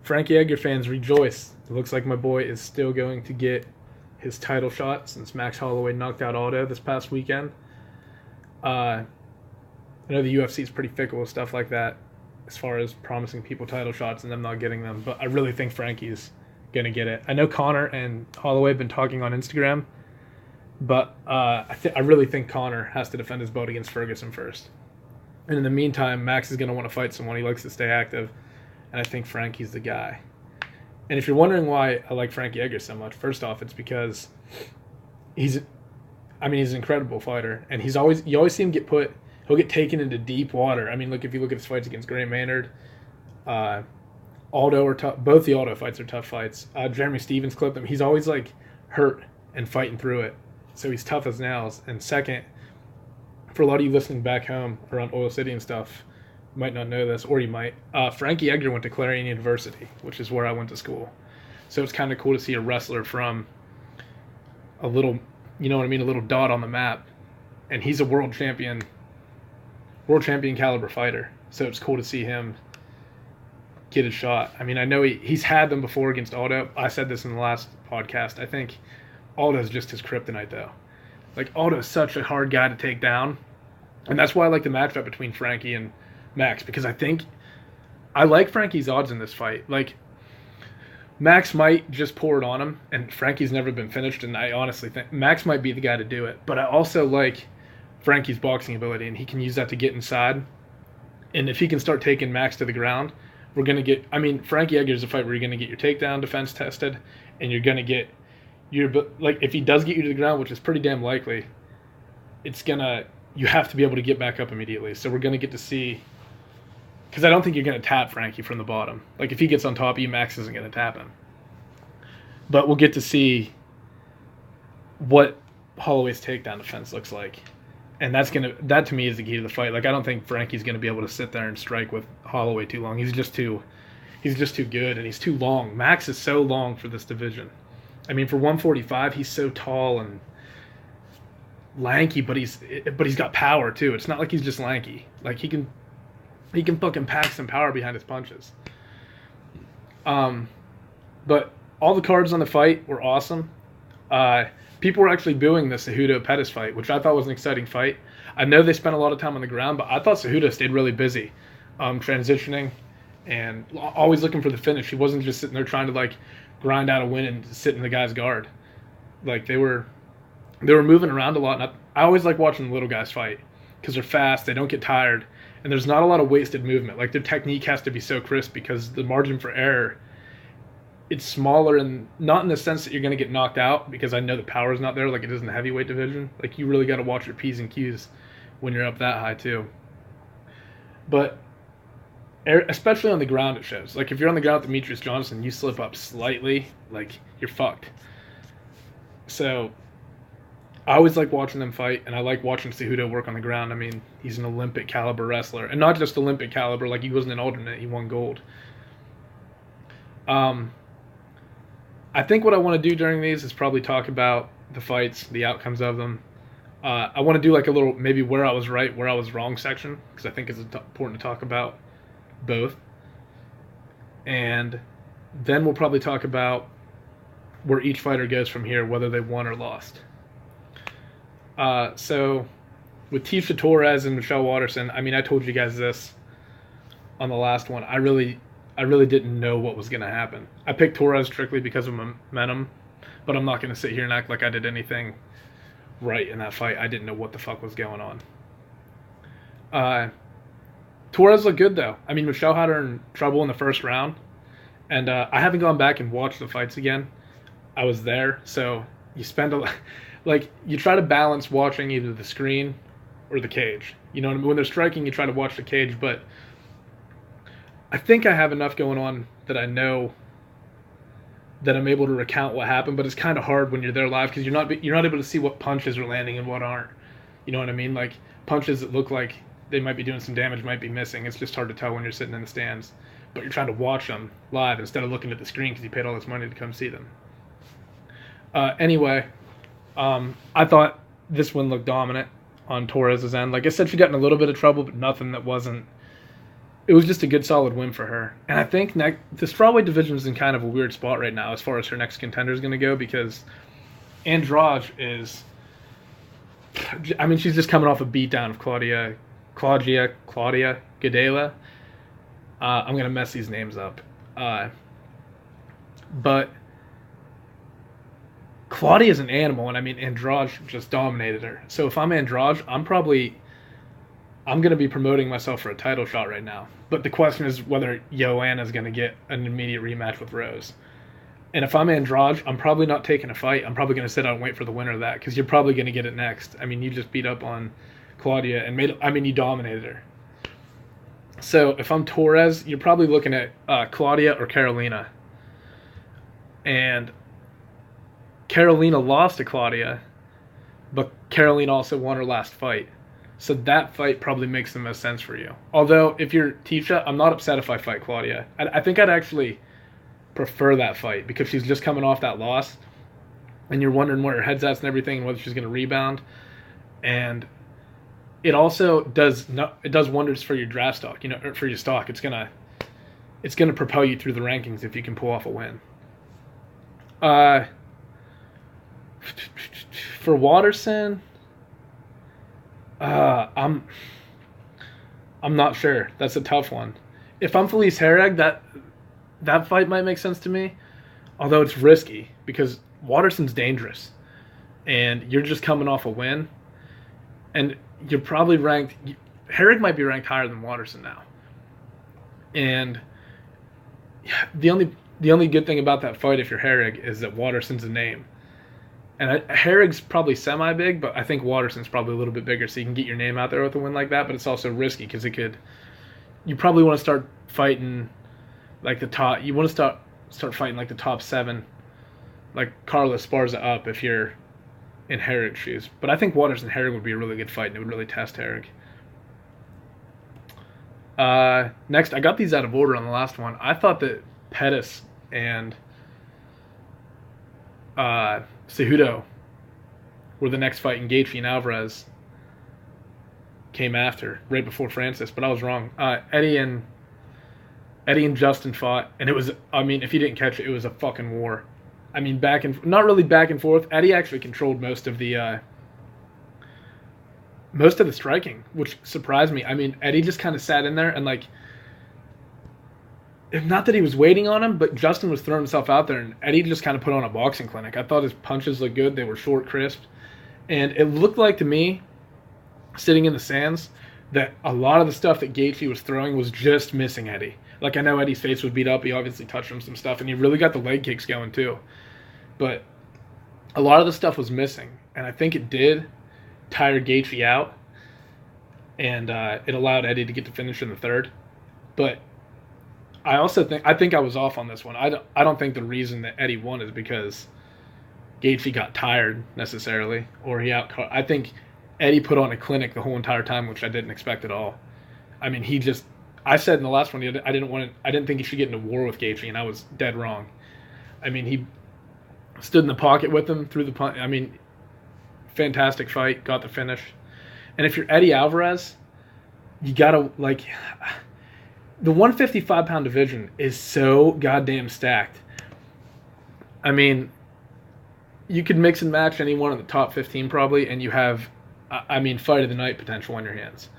Frankie Edgar fans, rejoice. It looks like my boy is still going to get his title shot since Max Holloway knocked out Aldo this past weekend. I know the UFC is pretty fickle with stuff like that as far as promising people title shots and them not getting them, but I really think Frankie's going to get it. I know Conor and Holloway have been talking on Instagram, but I really think Conor has to defend his belt against Ferguson first. And in the meantime, Max is going to want to fight someone. He likes to stay active, and I think Frankie's the guy. And if you're wondering why I like Frankie Edgar so much, first off, it's because he's an incredible fighter, and you always see him he'll get taken into deep water. I mean, look, if you look at his fights against Gray Maynard, Aldo are tough. Both the Aldo fights are tough fights. Jeremy Stevens clipped him. He's always like hurt and fighting through it, so he's tough as nails. And second, for a lot of you listening back home around Oil City and stuff, you might not know this, or you might. Frankie Edgar went to Clarion University, which is where I went to school. So it's kind of cool to see a wrestler from a little, a little dot on the map, and he's a world champion caliber fighter. So it's cool to see him get a shot. I mean, I know he's had them before against Aldo. I said this in the last podcast. I think Aldo's just his kryptonite, though. Like, Aldo's such a hard guy to take down, and that's why I like the matchup between Frankie and Max, because I like Frankie's odds in this fight. Like, Max might just pour it on him, and Frankie's never been finished, and I honestly think Max might be the guy to do it. But I also like Frankie's boxing ability, and he can use that to get inside. And if he can start taking Max to the ground, we're going to get... I mean, Frankie Edgar is a fight where you're going to get your takedown defense tested, and you're going to get if he does get you to the ground, which is pretty damn likely, you have to be able to get back up immediately. So we're going to get to see... Because I don't think you're going to tap Frankie from the bottom. Like, if he gets on top of you, Max isn't going to tap him. But we'll get to see what Holloway's takedown defense looks like. And that to me is the key to the fight. Like, I don't think Frankie's going to be able to sit there and strike with Holloway too long. He's just too good, and he's too long. Max is so long for this division. I mean, for 145, he's so tall and lanky, but he's got power too. It's not like he's just lanky. Like, he can fucking pack some power behind his punches. But all the cards on the fight were awesome. People were actually booing the Cejudo-Pettis fight, which I thought was an exciting fight. I know they spent a lot of time on the ground, but I thought Cejudo stayed really busy, transitioning and always looking for the finish. He wasn't just sitting there trying to like grind out a win and sit in the guy's guard. Like, they were moving around a lot. And I always like watching the little guys fight because they're fast, they don't get tired, and there's not a lot of wasted movement. Like, their technique has to be so crisp because the margin for error, it's smaller, and not in the sense that you're going to get knocked out, because I know the power is not there like it is in the heavyweight division. Like, you really got to watch your P's and Q's when you're up that high too. But especially on the ground, it shows. Like, if you're on the ground with Demetrius Johnson, you slip up slightly, like, you're fucked. So I always like watching them fight, and I like watching Cejudo work on the ground. I mean, he's an Olympic caliber wrestler, and not just Olympic caliber. Like, he wasn't an alternate; he won gold. I think what I want to do during these is probably talk about the fights, the outcomes of them. I want to do like a little maybe where I was right, where I was wrong section, because I think it's important to talk about both. And then we'll probably talk about where each fighter goes from here, whether they won or lost. So with Tecia Torres and Michelle Waterson, I mean, I told you guys this on the last one. I really didn't know what was going to happen. I picked Torres strictly because of momentum, but I'm not going to sit here and act like I did anything right in that fight. I didn't know what the fuck was going on. Torres looked good, though. I mean, Michelle had her in trouble in the first round, and I haven't gone back and watched the fights again. I was there, so you spend you try to balance watching either the screen or the cage. You know what I mean? When they're striking, you try to watch the cage, but I think I have enough going on that I know that I'm able to recount what happened, but it's kind of hard when you're there live because you're not able to see what punches are landing and what aren't. You know what I mean? Like, punches that look like they might be doing some damage might be missing. It's just hard to tell when you're sitting in the stands, but you're trying to watch them live instead of looking at the screen because you paid all this money to come see them. Anyway, I thought this one looked dominant on Torres' end. Like I said, she got in a little bit of trouble, but nothing that wasn't it was just a good solid win for her. And I think the strawweight division is in kind of a weird spot right now as far as her next contender is going to go, because Andrade is, I mean, she's just coming off a beatdown of Claudia Gadelha. I'm going to mess these names up. But Claudia is an animal, and I mean, Andrade just dominated her. So if I'm Andrade, I'm going to be promoting myself for a title shot right now. But the question is whether Joanna is going to get an immediate rematch with Rose. And if I'm Andrade, I'm probably not taking a fight. I'm probably going to sit out and wait for the winner of that, because you're probably going to get it next. I mean, you just beat up on Claudia and you dominated her. So if I'm Torres, you're probably looking at Claudia or Carolina. And Carolina lost to Claudia, but Carolina also won her last fight. So that fight probably makes the most sense for you. Although, if you're Tisha, I'm not upset if I fight Claudia. I think I'd actually prefer that fight, because she's just coming off that loss, and you're wondering where her head's at and everything, and whether she's going to rebound. And it also does wonders for your draft stock, for your stock. It's gonna propel you through the rankings if you can pull off a win. For Waterson, I'm not sure. That's a tough one. If I'm Felice Herrig, that fight might make sense to me, although it's risky because Waterson's dangerous, and you're just coming off a win, and you're probably ranked. Herrig might be ranked higher than Waterson now, and the only good thing about that fight, if you're Herrig, is that Waterson's a name. And Herrig's probably semi-big, but I think Waterson's probably a little bit bigger, so you can get your name out there with a win like that, but it's also risky because you probably want to start fighting like the top, you want to start fighting like the top 7, like Carlos Esparza up if you're in Herrig's shoes. But I think Waterson Herrig would be a really good fight, and it would really test Herrig. Next, I got these out of order on the last one. I thought that Pettis and Cejudo were the next fight, and Gaethje and Alvarez came after, right before Francis, but I was wrong. Eddie and Justin fought, and it was, I mean, if you didn't catch it, it was a fucking war. I mean, not really back and forth. Eddie actually controlled most of the striking, which surprised me. I mean, Eddie just kind of sat in there and, like, not that he was waiting on him, but Justin was throwing himself out there, and Eddie just kind of put on a boxing clinic. I thought his punches looked good. They were short, crisp. And it looked like to me, sitting in the stands, that a lot of the stuff that Gaethje was throwing was just missing Eddie. Like, I know Eddie's face was beat up. He obviously touched him some stuff, and he really got the leg kicks going too. But a lot of the stuff was missing, and I think it did tire Gaethje out, and it allowed Eddie to get the finish in the third. But I also think I was off on this one. I don't think the reason that Eddie won is because Gaethje got tired necessarily, or I think Eddie put on a clinic the whole entire time, which I didn't expect at all. I mean, I said in the last one I didn't think he should get into war with Gaethje, and I was dead wrong. I mean, he stood in the pocket with him, threw the punch. I mean, fantastic fight, got the finish. And if you're Eddie Alvarez, you gotta, like, the 155-pound division is so goddamn stacked. I mean, you could mix and match anyone in the top 15 probably, and you have, fight of the night potential on your hands.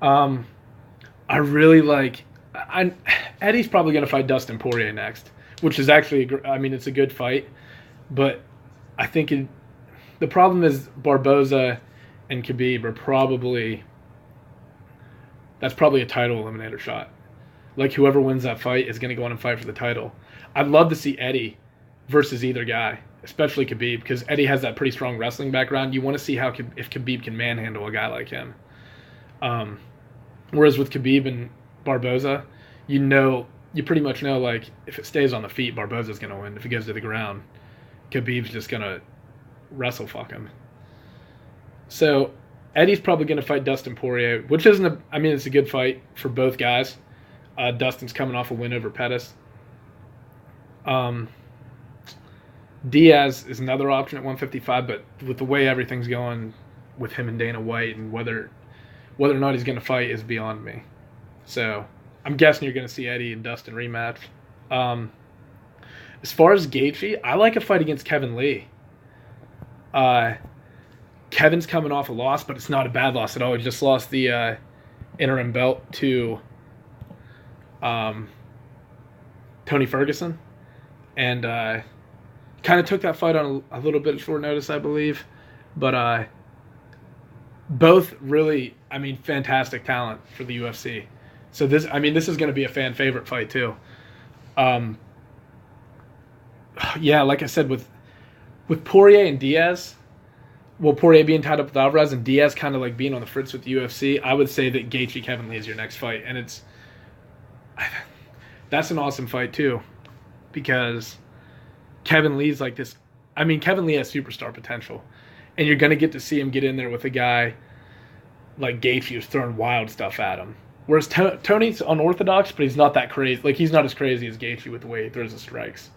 I really like, Eddie's probably going to fight Dustin Poirier next, which is actually, it's a good fight, but I think the problem is Barboza and Khabib are that's probably a title eliminator shot. Like, whoever wins that fight is going to go on and fight for the title. I'd love to see Eddie versus either guy, especially Khabib, because Eddie has that pretty strong wrestling background. You want to see if Khabib can manhandle a guy like him. Whereas with Khabib and Barboza, you pretty much know, like, if it stays on the feet, Barboza's going to win. If it goes to the ground, Khabib's just going to wrestle fuck him. So Eddie's probably going to fight Dustin Poirier, which isn't it's a good fight for both guys. Dustin's coming off a win over Pettis. Diaz is another option at 155, but with the way everything's going with him and Dana White, and whether or not he's going to fight is beyond me. So I'm guessing you're going to see Eddie and Dustin rematch. Um, as far as Gaethje, I like a fight against Kevin Lee. Kevin's coming off a loss, but it's not a bad loss at all. He just lost the interim belt to Tony Ferguson, and kind of took that fight on a little bit short notice, I believe. But both really, fantastic talent for the UFC. So this is going to be a fan favorite fight too. Yeah, like I said, with Poirier and Diaz, well, Poirier being tied up with Alvarez and Diaz kind of like being on the fritz with the UFC, I would say that Gaethje Kevin Lee is your next fight, and that's an awesome fight too, because Kevin Lee's like this. Kevin Lee has superstar potential, and you're gonna get to see him get in there with a guy like Gaethje who's throwing wild stuff at him. Whereas Tony's unorthodox, but he's not that crazy. Like, he's not as crazy as Gaethje with the way he throws the strikes.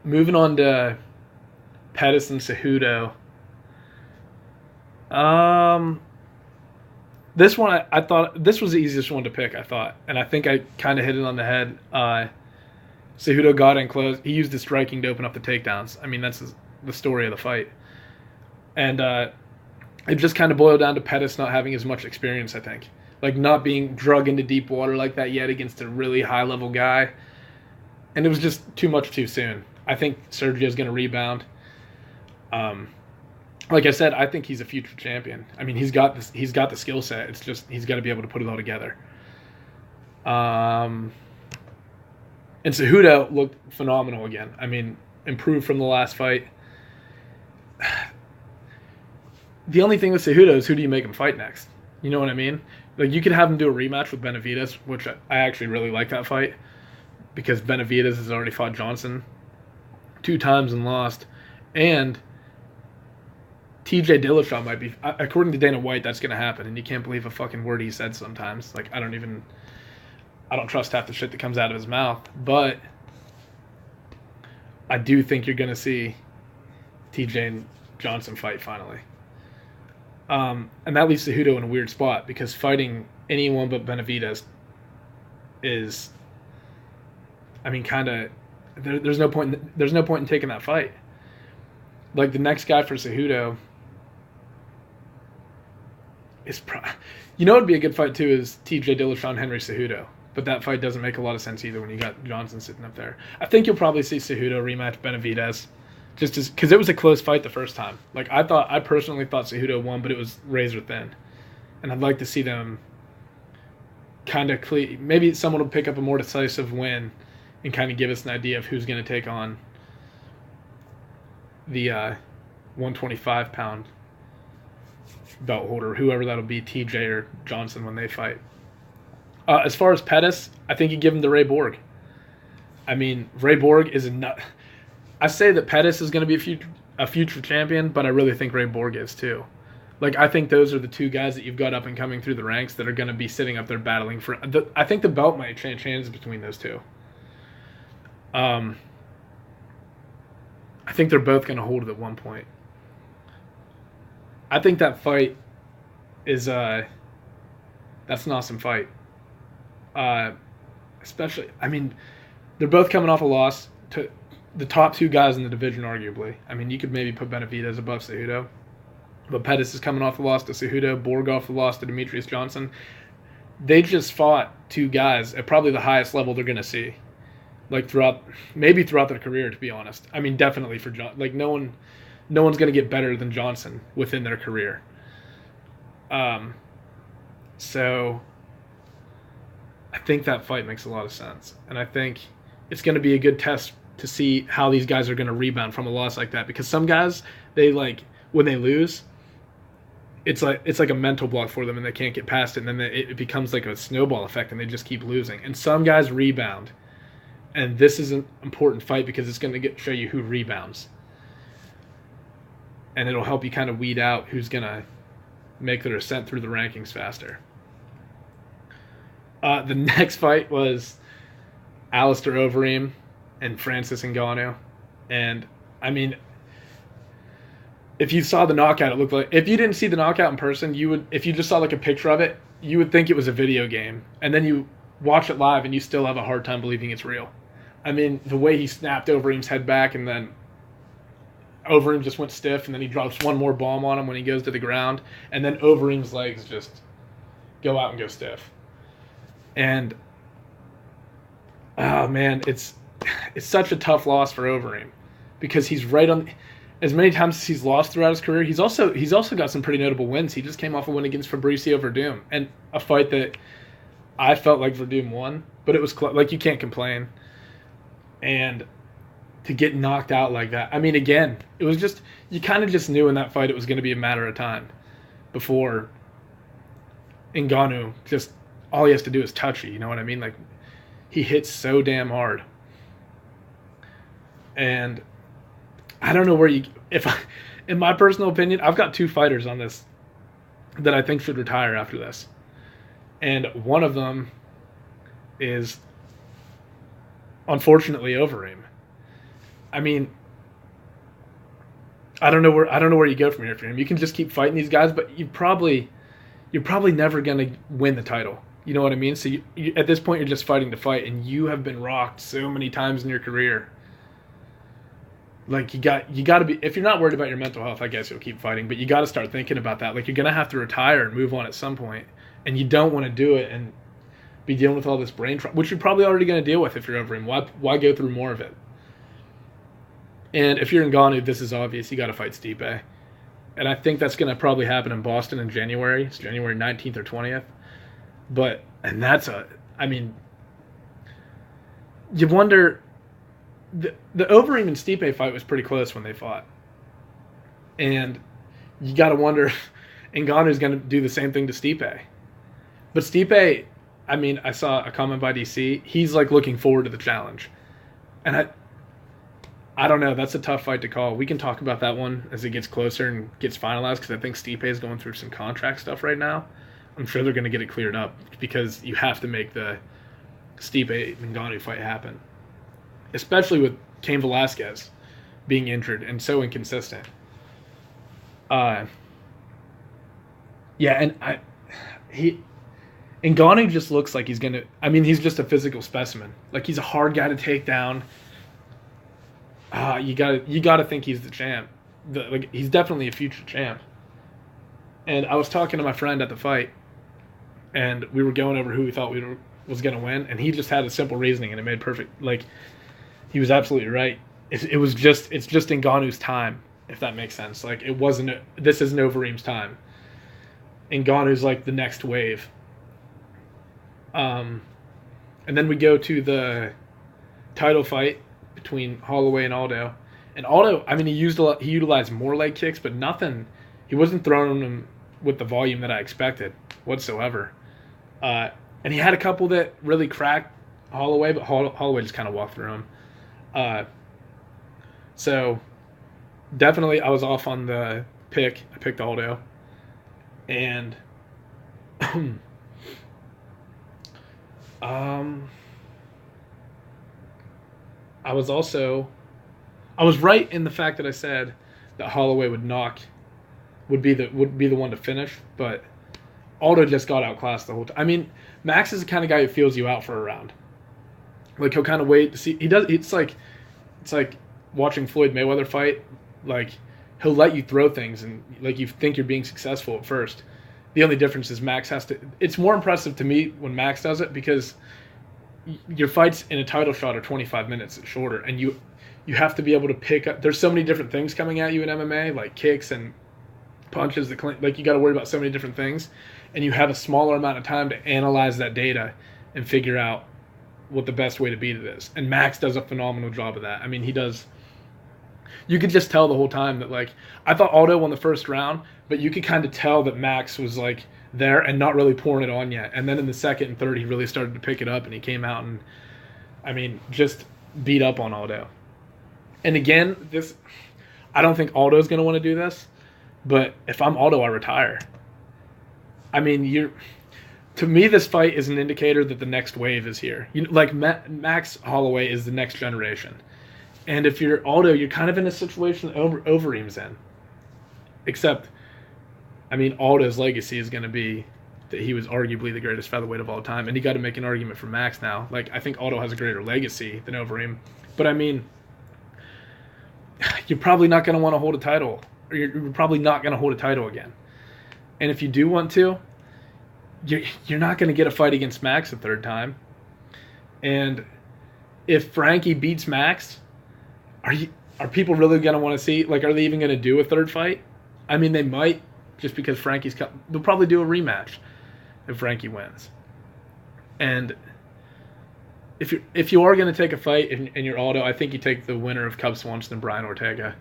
Moving on to Pettis and Cejudo. This one, I thought, this was the easiest one to pick, I thought. And I think I kind of hit it on the head. Cejudo got in close. He used the striking to open up the takedowns. That's the story of the fight. And it just kind of boiled down to Pettis not having as much experience, I think. Like, not being drug into deep water like that yet against a really high-level guy. And it was just too much too soon. I think Sergio's going to rebound. Like I said, I think he's a future champion. He's got the skill set. It's just he's got to be able to put it all together. And Cejudo looked phenomenal again. Improved from the last fight. The only thing with Cejudo is, who do you make him fight next? You know what I mean? Like, you could have him do a rematch with Benavidez, which I actually really like that fight, because Benavidez has already fought Johnson 2 times and lost. And TJ Dillashaw might be, according to Dana White, that's going to happen, and you can't believe a fucking word he said sometimes. Like, I don't trust half the shit that comes out of his mouth, but I do think you're going to see TJ and Johnson fight finally. And that leaves Cejudo in a weird spot, because fighting anyone but Benavidez is, there's no point in taking that fight. Like, the next guy for Cejudo is it'd be a good fight too, is TJ Dillashaw and Henry Cejudo. But that fight doesn't make a lot of sense either when you got Johnson sitting up there. I think you'll probably see Cejudo rematch Benavidez, just because it was a close fight the first time. Like, I personally thought Cejudo won, but it was razor thin. And I'd like to see them kind of maybe someone will pick up a more decisive win and kind of give us an idea of who's going to take on the 125-pound belt holder, whoever that'll be, TJ or Johnson, when they fight. As far as Pettis, I think you give him to Ray Borg. Ray Borg is a nut. I say that Pettis is going to be a future champion, but I really think Ray Borg is too. Like, I think those are the two guys that you've got up and coming through the ranks that are going to be sitting up there battling for. I think the belt might change hands between those two. I think they're both going to hold it at one point. I think that fight is that's an awesome fight. Especially, they're both coming off a loss to the top 2 guys in the division, arguably. You could maybe put Benavidez above Cejudo, but Pettis is coming off the loss to Cejudo, Borg off the loss to Demetrius Johnson. They just fought 2 guys at probably the highest level they're going to see, like throughout their career, to be honest. Definitely for John. Like, no one's going to get better than Johnson within their career. So I think that fight makes a lot of sense, and I think it's going to be a good test to see how these guys are going to rebound from a loss like that, because some guys, when they lose, it's like a mental block for them, and they can't get past it, and then it becomes like a snowball effect, and they just keep losing. And some guys rebound, and this is an important fight because it's going to show you who rebounds, and it'll help you kind of weed out who's going to make their ascent through the rankings faster. The next fight was Alistair Overeem and Francis Ngannou. And, if you saw the knockout, it looked like, if you didn't see the knockout in person, you would, if you just saw like a picture of it, you would think it was a video game. And then you watch it live and you still have a hard time believing it's real. I mean, the way he snapped Overeem's head back, and then Overeem just went stiff, and then he drops one more bomb on him when he goes to the ground, and then Overeem's legs just go out and go stiff. And oh man, it's such a tough loss for Overeem, because he's right on. As many times as he's lost throughout his career, he's also got some pretty notable wins. He just came off a win against Fabricio Verdum, and a fight that I felt like Verdum won, but it was like, you can't complain. And to get knocked out like that, I mean, again, it was just, you kind of just knew in that fight it was going to be a matter of time before Ngannou, just all he has to do is touch you, you know what I mean? Like, he hits so damn hard. And I don't know where in my personal opinion, I've got two fighters on this that I think should retire after this. And one of them is, unfortunately, Overeem. I mean, I don't know where you go from here for him. You can just keep fighting these guys, but you're probably never going to win the title. You know what I mean? So you, at this point, you're just fighting to fight, and you have been rocked so many times in your career. Like, you got to be, if you're not worried about your mental health, I guess you'll keep fighting, but you got to start thinking about that. Like, you're going to have to retire and move on at some point, and you don't want to do it and be dealing with all this brain trauma, which you're probably already going to deal with if you're over him. Why go through more of it? And if you're in Ngannou, this is obvious. You got to fight Stipe. And I think that's going to probably happen in Boston in January. It's January 19th or 20th. And that's I mean, you wonder, the Overeem and Stipe fight was pretty close when they fought. And you got to wonder if Ngannou's going to do the same thing to Stipe. But Stipe, I mean, I saw a comment by DC. He's like looking forward to the challenge. And I don't know. That's a tough fight to call. We can talk about that one as it gets closer and gets finalized, because I think Stipe is going through some contract stuff right now. I'm sure they're going to get it cleared up, because you have to make the Stipe-Ngannou fight happen, especially with Cain Velasquez being injured and so inconsistent. Yeah, and Ngannou just looks like he's gonna. I mean, he's just a physical specimen. Like, he's a hard guy to take down. You gotta think he's the champ. He's definitely a future champ. And I was talking to my friend at the fight, and we were going over who we thought was gonna win, and he just had a simple reasoning, and it made perfect. Like, he was absolutely right. It's just Ngannou's time, if that makes sense. Like, this isn't Overeem's time. Ngannou's like the next wave. And then we go to the title fight between Holloway and Aldo. And Aldo, I mean, he utilized more leg kicks, but nothing. He wasn't throwing them with the volume that I expected whatsoever. And he had a couple that really cracked Holloway, but Holloway just kind of walked through him. So definitely I was off on the pick. I picked Aldo. And I was right in the fact that I said that Holloway would be the one to finish, but Aldo just got outclassed the whole time. I mean, Max is the kind of guy who feels you out for a round. Like, he'll kind of wait to see. It's like watching Floyd Mayweather fight. Like, he'll let you throw things, and like, you think you're being successful at first. The only difference is Max has to. It's more impressive to me when Max does it, because your fights in a title shot are 25 minutes shorter, and you have to be able to pick up. There's so many different things coming at you in MMA, like kicks and punches. Like, you got to worry about so many different things, and you have a smaller amount of time to analyze that data and figure out what the best way to beat it is. And Max does a phenomenal job of that. I mean, he does. You could just tell the whole time that, like, I thought Aldo won the first round, but you could kind of tell that Max was like there and not really pouring it on yet. And then in the second and third, he really started to pick it up, and he came out and, I mean, just beat up on Aldo. And again, I don't think Aldo's going to want to do this, but if I'm Aldo, I retire. I mean, to me, this fight is an indicator that the next wave is here. Max Holloway is the next generation. And if you're Aldo, you're kind of in a situation Overeem's in. Except, I mean, Aldo's legacy is going to be that he was arguably the greatest featherweight of all time, and you got to make an argument for Max now. Like, I think Aldo has a greater legacy than Overeem, but I mean, you're probably not going to want to hold a title, or you're probably not going to hold a title again. And if you do want to, you're not going to get a fight against Max a third time. And if Frankie beats Max, are people really going to want to see? Like, are they even going to do a third fight? I mean, they might, just because they'll probably do a rematch if Frankie wins. And if you are going to take a fight and you're Aldo, I think you take the winner of Cub Swanson and Brian Ortega.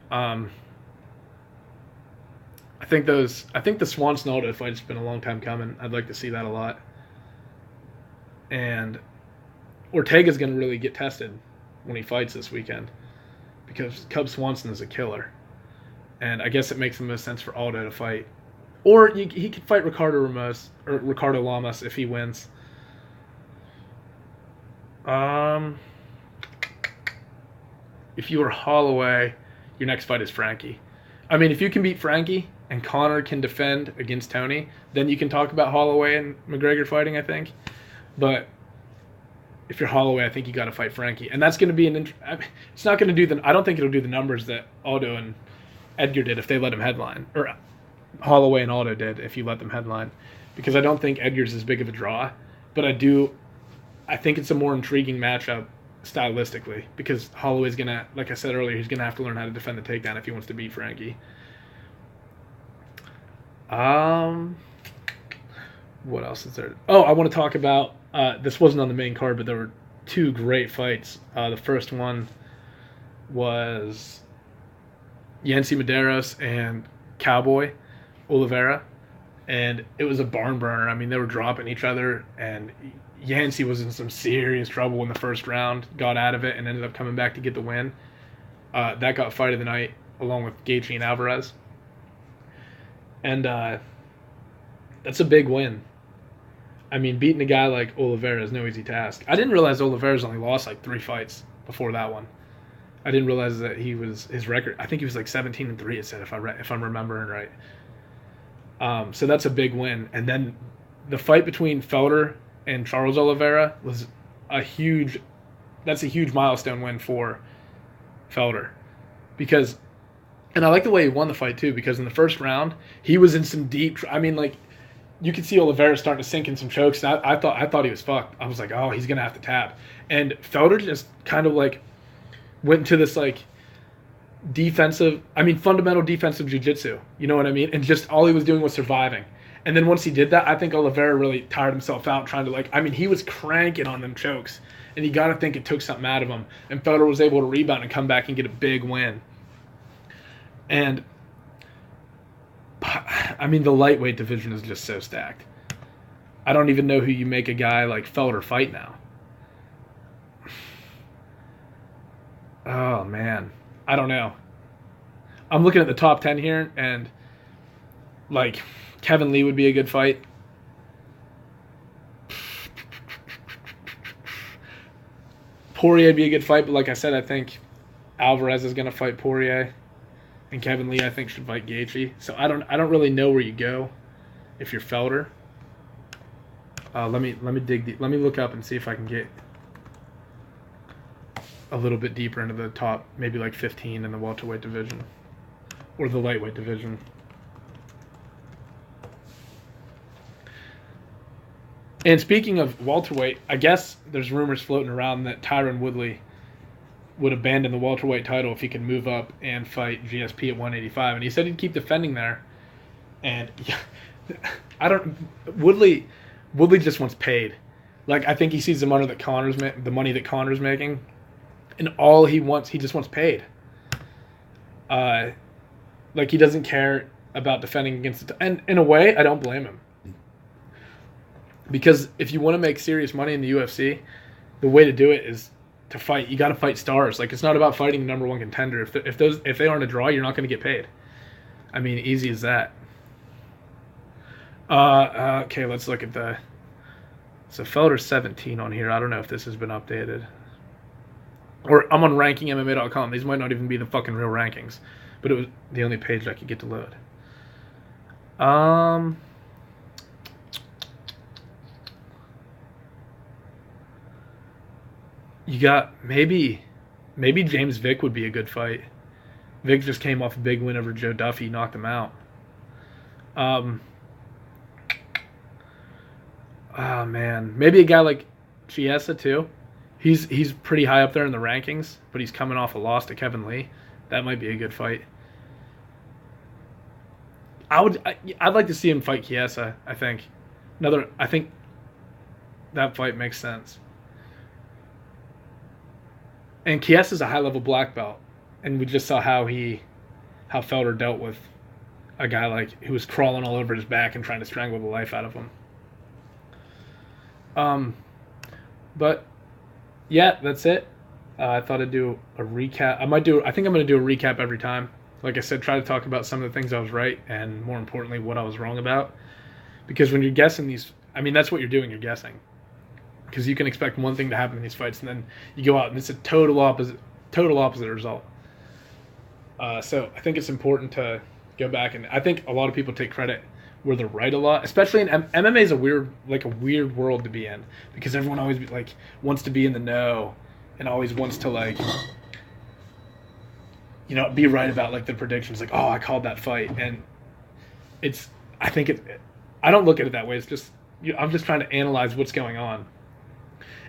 I think the Swanson Aldo fight has been a long time coming. I'd like to see that a lot. And Ortega's going to really get tested when he fights this weekend, because Cub Swanson is a killer. And I guess it makes the most sense for Aldo to fight. Or he could fight Ricardo Lamas if he wins. If you were Holloway, your next fight is Frankie. I mean, if you can beat Frankie and Conor can defend against Tony, then you can talk about Holloway and McGregor fighting, I think. But if you're Holloway, I think you got to fight Frankie. And that's going to be it's not going to do I don't think it'll do the numbers that Aldo and Edgar did if they let him headline. Or Holloway and Aldo did if you let them headline. Because I don't think Edgar's as big of a draw. But I think it's a more intriguing matchup stylistically, because Holloway's going to, like I said earlier, he's going to have to learn how to defend the takedown if he wants to beat Frankie. What else is there? Oh, I want to talk about, this wasn't on the main card, but there were two great fights. The first one was Yancy Medeiros and Cowboy Oliveira, and it was a barn burner. I mean, they were dropping each other, and Yancy was in some serious trouble in the first round, got out of it, and ended up coming back to get the win. That got fight of the night, along with Gaethje and Alvarez. And that's a big win. I mean, beating a guy like Oliveira is no easy task. I didn't realize Oliveira's only lost like 3 fights before that one. I didn't realize that his record. I think he was like 17-3. It said, if I'm remembering right. So that's a big win. And then the fight between Felder and Charles Oliveira was that's a huge milestone win for Felder, because, and I like the way he won the fight too, because in the first round he was in some deep. I mean, like, you could see Oliveira starting to sink in some chokes. And I thought he was fucked. I was like, oh, he's gonna have to tap. And Felder just kind of like went into this like fundamental defensive jiu-jitsu. You know what I mean? And just all he was doing was surviving. And then once he did that, I think Oliveira really tired himself out trying to he was cranking on them chokes. And you got to think it took something out of him. And Felder was able to rebound and come back and get a big win. And, I mean, the lightweight division is just so stacked. I don't even know who you make a guy like Felder fight now. Oh, man. I don't know. I'm looking at the top 10 here, and, like, Kevin Lee would be a good fight. Poirier would be a good fight, but like I said, I think Alvarez is going to fight Poirier, and Kevin Lee, I think, should fight Gaethje. So I don't really know where you go if you're Felder. Let me look up and see if I can get a little bit deeper into the top, maybe like 15 in the welterweight division or the lightweight division. And speaking of welterweight, I guess there's rumors floating around that Tyron Woodley would abandon the welterweight title if he could move up and fight GSP at 185. And he said he'd keep defending there. And Woodley just wants paid. Like, I think he sees the money that Conor's making, and all he just wants paid. Like, he doesn't care about defending against and in a way, I don't blame him. Because if you want to make serious money in the UFC, the way to do it is to fight. You got to fight stars. Like, it's not about fighting the number one contender. If they aren't a draw, you're not going to get paid. I mean, easy as that. Okay, let's look at so Felder's 17 on here. I don't know if this has been updated. Or I'm on rankingmma.com. These might not even be the fucking real rankings. but it was the only page I could get to load. You got maybe James Vick would be a good fight. Vick just came off a big win over Joe Duffy, knocked him out. Oh man, maybe a guy like Chiesa too. He's pretty high up there in the rankings, but he's coming off a loss to Kevin Lee. That might be a good fight. I'd like to see him fight Chiesa. I think that fight makes sense. And Chiesa's a high level black belt, and we just saw how Felder dealt with a guy like who was crawling all over his back and trying to strangle the life out of him. But yeah, that's it. I thought I'd do a recap. I think I'm going to do a recap every time. Like I said, try to talk about some of the things I was right and, more importantly, what I was wrong about. Because when you're guessing these, I mean, that's what you're doing. You're guessing. Because you can expect one thing to happen in these fights, and then you go out and it's a total opposite result. So I think it's important to go back, and I think a lot of people take credit where they're right a lot, especially in MMA is a weird world to be in, because everyone always wants to be in the know and always wants to be right about the predictions, oh, I called that fight, and I don't look at it that way. It's just I'm just trying to analyze what's going on.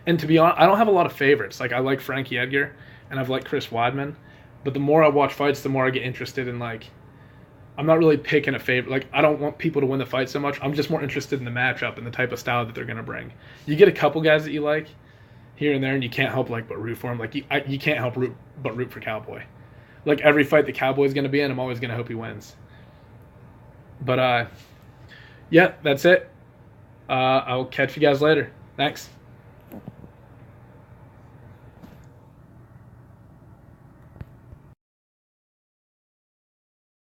And to be honest, I don't have a lot of favorites. I like Frankie Edgar and I've liked Chris Weidman, but the more I watch fights, the more I get interested in I'm not really picking a favorite. I don't want people to win the fight so much. I'm just more interested in the matchup and the type of style that they're going to bring. You get a couple guys that you like here and there, and you can't help but root for them. You can't help but root for Cowboy. Every fight the Cowboy's going to be in, I'm always going to hope he wins. But yeah, that's it. I'll catch you guys later. Thanks.